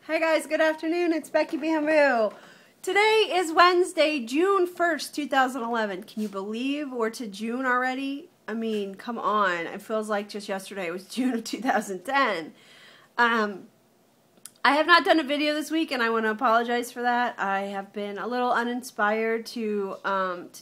Hey guys, good afternoon. It's Becky Bamboo. Today is Wednesday, June 1st, 2011. Can you believe we're to June already? I mean, come on. It feels like just yesterday was June of 2010. I have not done a video this week, and I want to apologize for that. I have been a little uninspired to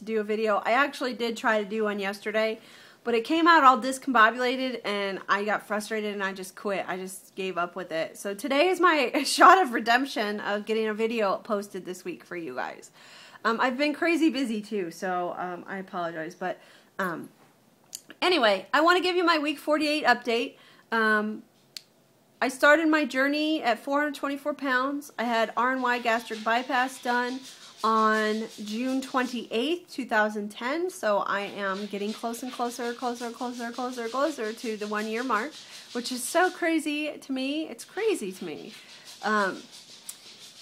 do a video. I actually did try to do one yesterday, but it came out all discombobulated, and I got frustrated, and I just quit. I just gave up with it. So today is my shot of redemption of getting a video posted this week for you guys. I've been crazy busy, too, so I apologize. But anyway, I want to give you my week 48 update. I started my journey at 424 pounds. I had RNY gastric bypass done on June 28th, 2010. So I am getting closer and closer to the 1 year mark, which is so crazy to me. It's crazy to me.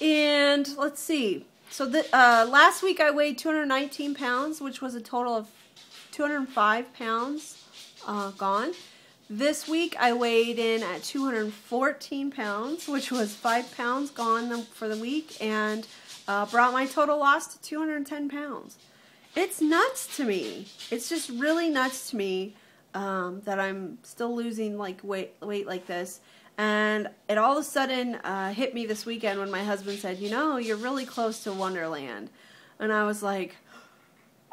And let's see. So last week I weighed 219 pounds, which was a total of 205 pounds gone. This week I weighed in at 214 pounds, which was 5 pounds gone for the week, and brought my total loss to 210 pounds. It's nuts to me. It's just really nuts to me that I'm still losing weight like this. And it all of a sudden hit me this weekend when my husband said, you know, you're really close to Wonderland. And I was like,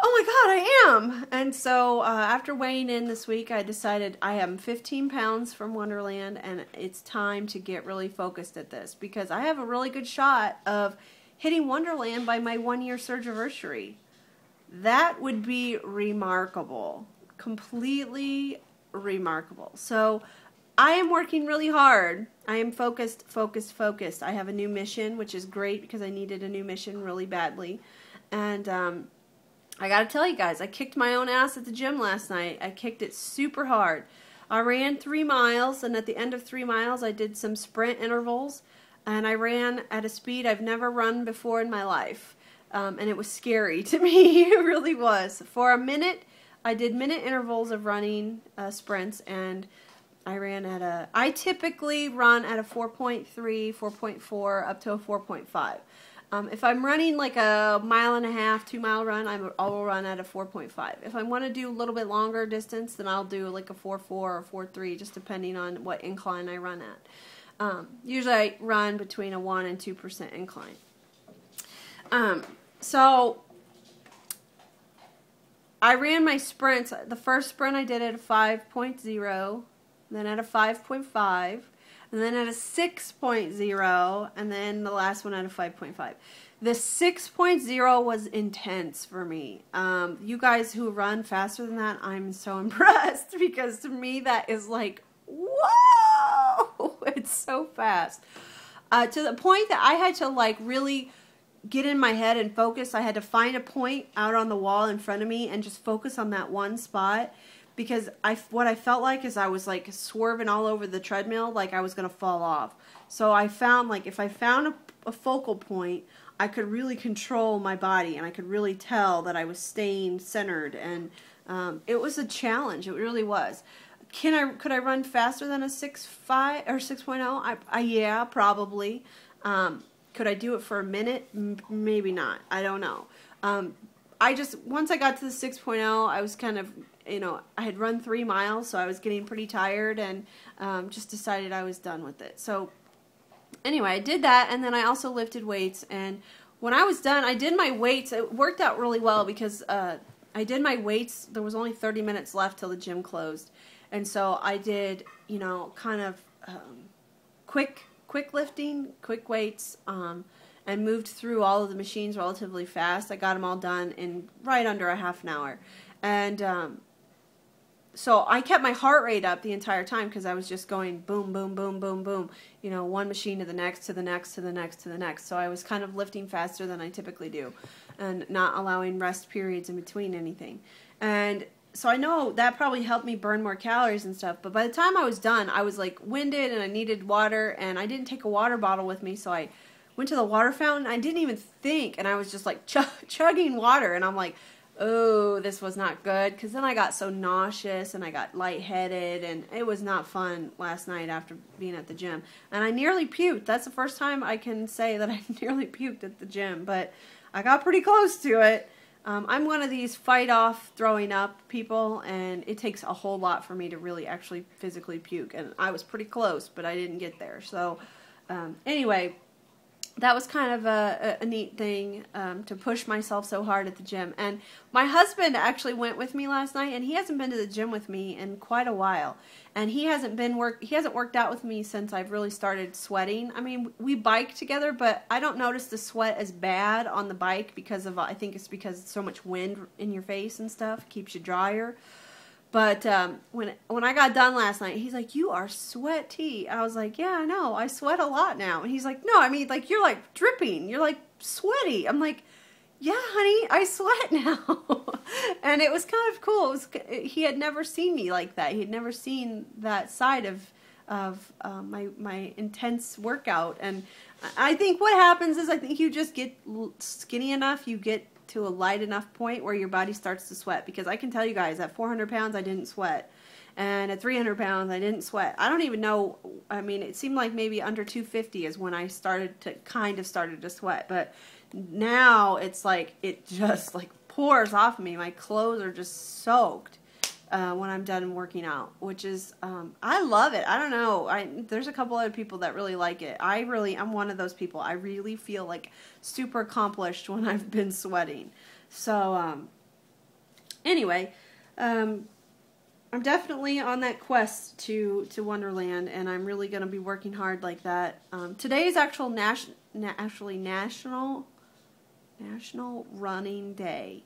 oh my God, I am. And so after weighing in this week, I decided I am 15 pounds from Wonderland, and it's time to get really focused at this because I have a really good shot of hitting Wonderland by my 1 year surgiversary. That would be remarkable. Completely remarkable. So I am working really hard. I am focused. I have a new mission, which is great because I needed a new mission really badly. And I gotta tell you guys, I kicked my own ass at the gym last night. I kicked it super hard. I ran 3 miles, and at the end of 3 miles, I did some sprint intervals, and I ran at a speed I've never run before in my life. And it was scary to me. It really was. For a minute, I did minute intervals of running sprints, and I ran at I typically run at a 4.3, 4.4, up to a 4.5. If I'm running like a 1.5 mile, 2 mile run, I will run at a 4.5. If I want to do a little bit longer distance, then I'll do like a 4.4 or 4.3, just depending on what incline I run at. Usually I run between a 1% and 2% incline. So I ran my sprints. The first sprint I did at a 5.0, then at a 5.5. And then at a 6.0, and then the last one at a 5.5. The 6.0 was intense for me. You guys who run faster than that, I'm so impressed because to me that is like, whoa! It's so fast. To the point that I had to like really get in my head and focus. I had to find a point out on the wall in front of me and just focus on that one spot. Because what I felt like is I was like swerving all over the treadmill like I was going to fall off. So I found like if I found a focal point, I could really control my body and I could really tell that I was staying centered. And it was a challenge. It really was. Could I run faster than a 6.5 or 6.0? Yeah, probably. Could I do it for a minute? Maybe not. I don't know. Once I got to the 6.0, I was kind of, I had run 3 miles, so I was getting pretty tired and just decided I was done with it. So anyway, I did that, and then I also lifted weights. And when I was done, I did my weights. It worked out really well because I did my weights. There was only 30 minutes left till the gym closed. And so I did, kind of quick lifting, quick weights, and moved through all of the machines relatively fast. I got them all done in right under a half an hour. And so I kept my heart rate up the entire time because I was just going boom, boom, boom, boom, boom. One machine to the next, to the next, to the next, to the next. So I was kind of lifting faster than I typically do and not allowing rest periods in between anything. And so I know that probably helped me burn more calories and stuff. But by the time I was done, I was like winded and I needed water. And I didn't take a water bottle with me, so I went to the water fountain. I didn't even think. And I was just like chugging water. And I'm like, oh, this was not good, because then I got so nauseous and I got lightheaded, and it was not fun last night after being at the gym. And I nearly puked. That's the first time I can say that I nearly puked at the gym, but I got pretty close to it. I'm one of these fight off throwing up people, and it takes a whole lot for me to really actually physically puke, and I was pretty close, but I didn't get there. So anyway, that was kind of a neat thing, to push myself so hard at the gym. And my husband actually went with me last night, and he hasn't been to the gym with me in quite a while. And he hasn't worked out with me since I've really started sweating. I mean, we bike together, but I don't notice the sweat as bad on the bike because of, I think it's because it's so much wind in your face and stuff, keeps you drier. But when I got done last night, he's like, "You are sweaty." I was like, "Yeah, I know. I sweat a lot now." And he's like, "No, I mean, like, you're like dripping. You're like sweaty." I'm like, "Yeah, honey, I sweat now." And it was kind of cool. He had never seen me like that. He had never seen that side of my intense workout. And I think what happens is, I think you just get skinny enough, you get to a light enough point where your body starts to sweat. Because I can tell you guys, at 400 pounds I didn't sweat, and at 300 pounds I didn't sweat. I don't even know, I mean, it seemed like maybe under 250 is when I started to sweat. But now it's like, it just like pours off of me. My clothes are just soaked when I'm done working out, which is, I love it. I don't know. There's a couple other people that really like it. I'm one of those people. I really feel like super accomplished when I've been sweating. So, anyway, I'm definitely on that quest to Wonderland, and I'm really going to be working hard like that. Today is actually National Running Day.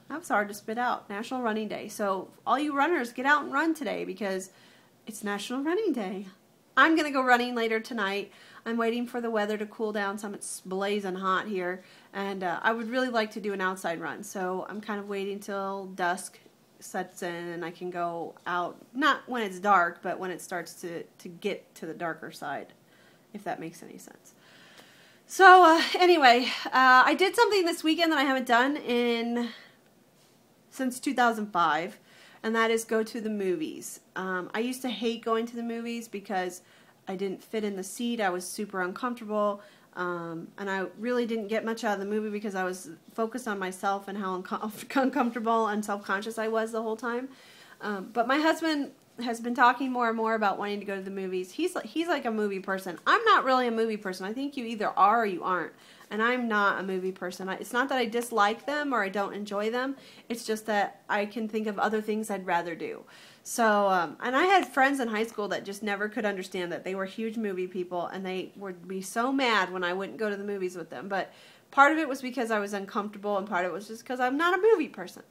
That was hard to spit out. National Running Day. So all you runners, get out and run today, because it's National Running Day. I'm going to go running later tonight. I'm waiting for the weather to cool down some. It's blazing hot here. And I would really like to do an outside run. So I'm kind of waiting till dusk sets in and I can go out. Not when it's dark, but when it starts to get to the darker side, if that makes any sense. So anyway, I did something this weekend that I haven't done since 2005, and that is go to the movies. I used to hate going to the movies because I didn't fit in the seat. I was super uncomfortable, and I really didn't get much out of the movie because I was focused on myself and how uncomfortable and self-conscious I was the whole time. But my husband has been talking more and more about wanting to go to the movies. He's like a movie person. I'm not really a movie person. I think you either are or you aren't. And I'm not a movie person. It's not that I dislike them or I don't enjoy them. It's just that I can think of other things I'd rather do. So, and I had friends in high school that just never could understand that. They were huge movie people, and they would be so mad when I wouldn't go to the movies with them. But part of it was because I was uncomfortable, and part of it was just because I'm not a movie person.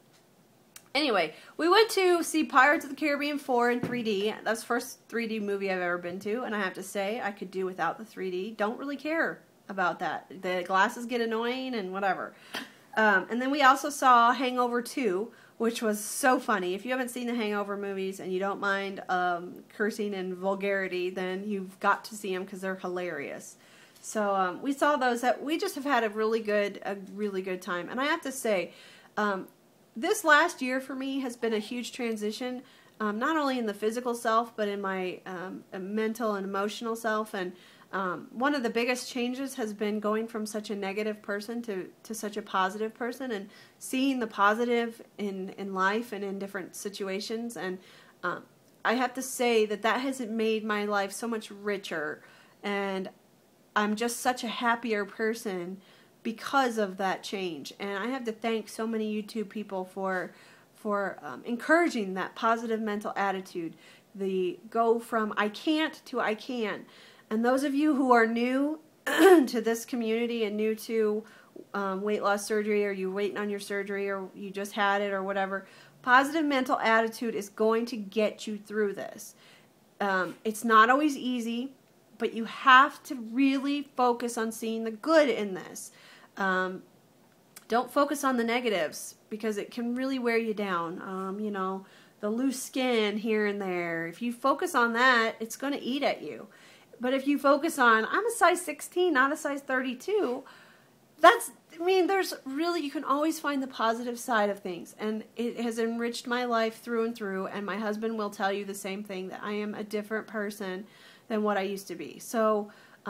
Anyway, we went to see Pirates of the Caribbean 4 in 3D. That's the first 3D movie I've ever been to, and I have to say, I could do without the 3D. Don't really care about that. The glasses get annoying and whatever. And then we also saw Hangover 2, which was so funny. If you haven't seen the Hangover movies and you don't mind cursing and vulgarity, then you've got to see them because they're hilarious. So we saw those. We just have had a really good time. And I have to say, this last year for me has been a huge transition, not only in the physical self, but in my mental and emotional self. And one of the biggest changes has been going from such a negative person to such a positive person, and seeing the positive in life and in different situations. And I have to say that has made my life so much richer, and I'm just such a happier person because of that change. And I have to thank so many YouTube people for encouraging that positive mental attitude. The go from I can't to I can. And those of you who are new to this community and new to weight loss surgery, or you're waiting on your surgery, or you just had it, or whatever, positive mental attitude is going to get you through this. It's not always easy, but you have to really focus on seeing the good in this. Don't focus on the negatives, because it can really wear you down. You know, the loose skin here and there. If you focus on that, it's going to eat at you. But if you focus on, I'm a size 16, not a size 32, I mean, there's really, you can always find the positive side of things, and it has enriched my life through and through, and my husband will tell you the same thing, that I am a different person than what I used to be. So